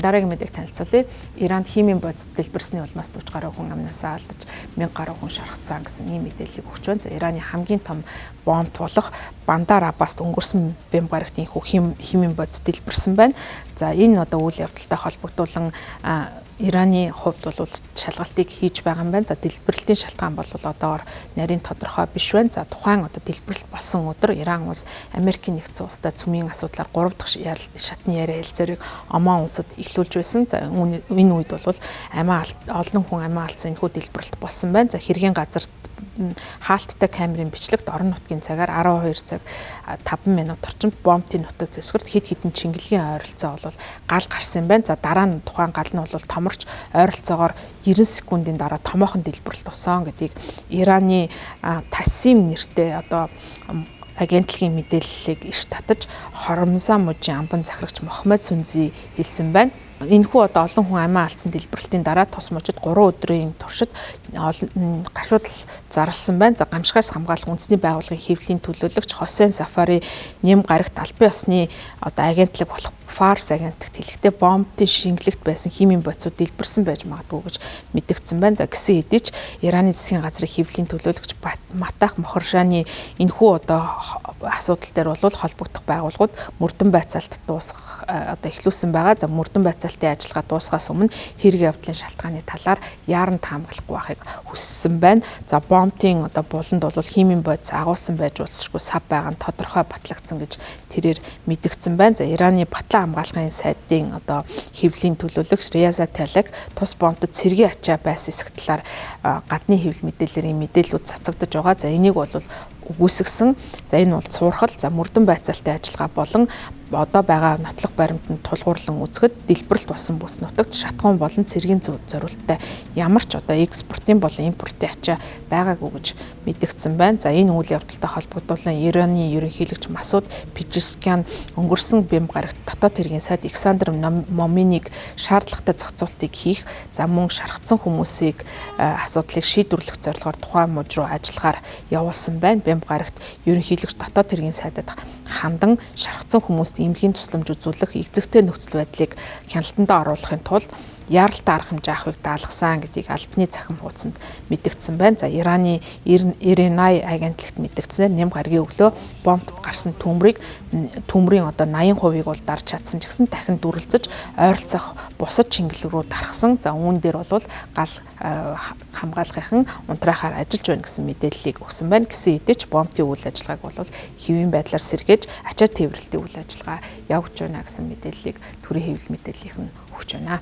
дараагийн мэдээг танилцуулъя. Иранд химийн бодис дэлбэрсний улмаас 40 гаруй хүн амнасаа алдаж 1000 гаруй хүн шархацсан гэсэн ийм мэдээллийг өгч байна. За Ираны хамгийн том бомб тулах Бандар Аббаст өнгөрсөн бям гарагт инхүү химийн бодис дэлбэрсэн байна. За энэ одоо үйл явдалтай холбогдуулан Ираны хувьд бол шалгалтыг хийж байгаа юм байна. За дэлбэрэлтийн шалтгаан бол одоогоор нарийн тодорхой биш байна. За тухайн одоо дэлбэрэлт болсон өдөр Иран улс Америкийн нэгдсэн улстай цөмийн асуудлаар 3 дахь шатны яриа хэлцээрийг Оман улсад эхлүүлж байсан. За энэ үед бол олон хүн амиа алдсан энэхүү дэлбэрэлт болсон байна. За хэргийн газарт хаалттай камерын бичлэгт орон нутгийн цагаар 12 цаг 5 минут орчимд бомбын нутаг зэвсгэрт хэд хэдэн чингэлгийн ойролцоо бол гал гарсан байна. За дараа нь тухайн гал нь бол томорч ойролцоогоор 90 секундын дараа томоохон дэлбэрэлт болсон гэдгийг Ираны Тассим нэртэй одоо агентлагийн мэдээллийг иш татаж Хоромзан мужийн амбан захирагч Мохаммед Сүнзи хэлсэн байна. Энэхүү одоо олон хүн амиа алдсан дэлбэрэлтийн дараа тус мужид 3 өдрийн туршид гашуудал зарласан байна. За гамшигаас хамгаалах үндэсний байгууллагын хэвлэлийн төлөөлөгч Хосейн Сафари нэм гарагт албан ёсны одоо агентлаг болох Фарс агентлагт хэлэхдээ бомбын шингэлэгт байсан химийн бодисууд дэлбэрсэн байж магадгүй гэж мэдэгдсэн байна. За гэсэн хэдий ч Ираны засгийн газрын хэвлэлийн төлөөлөгч Матах Мохоршаны энэхүү одоо асуудал дээр бол холбогдох байгууллагууд мөрдөн байцаалт дуусгах одоо эхлүүлсэн байгаа. За мөрдөн байцаалтын ажиллагаа дуусгахаас өмнө хэрэг явдлын шалтгааны талаар яаран таамаглахгүй байхыг хүссэн байна. За бомбын одоо буланд бол химийн бодис агуулсан байж болзошгүй сав байгаа нь тодорхой батлагдсан гэж тэрээр мэдэгдсэн байна. За Ираны Батлан хамгаалахын сайдын одоо хэвлэлийн төлөөлөгч Ряза Талак тус бомбод цэргийн ачаа байсан эсэх талаар гадны хэвлэл мэдээллэрийн мэдээллүүд цацагдж байгаа. За энийг бол үгүйсгсэн. За энэ бол цуурхал, за мөрдөн байцаалтын ажиллагаа болон одоо байгаа нотлох баримтанд тулгуурлан үзэхэд дэлбэрэлт болсон бүс нутагт шатгуун болон цэргийн зориулттай ямар ч одоо экспортын болон импортын ачаа байгаагүй гэж мэдэгдсэн байна. За энэ үйл явдалтай холбогдуулан Ираны ерөнхийлөгч Масуд Пежешкян өнгөрсөн бям гарагт дотоод хэргийн сайд Александр Моминик шаардлагатай зохицуултыг хийх, за мөн шархацсан хүмүүсийг асуудлыг шийдвэрлэх зорилгоор тухайн мужид руу ажиллагаар явуулсан байна. Бям гарагт ерөнхийлөгч дотоод хэргийн сайдад хандан шархацсан хүмүүст эмнэлгийн тусламж үзүүлэх эзэгтэй нөхцөл байдлыг хяналтанд оруулахын тулд яаралтай арга хэмжээ авахыг даалгасан гэдгийг албаны цахим хуудсанд мэдэгдсэн байна. За Ираны ИРНА агентлагт мэдэгдсэнээр нэм гаргийн өглөө бомбд гарсан төмрийн одоо 80%-ийг бол дарж чадсан ч гэсэн дахин дүрлцэж ойролцоох бусад чингэлэг рүү дарахсан. За үүн дээр бол гал хамгаалахын унтраахаар ажиллаж байна гэсэн мэдээллийг өгсөн байна. Гэсэн хэдий ч бомбын үйл ажиллагааг бол хэвийн байдлаар сэргээж ачаа тээвэрлэлтийн үйл ажиллагаа явуулж байна гэсэн мэдээллийг төрийн хэвлэл мэдээллийнх нь өгч байна.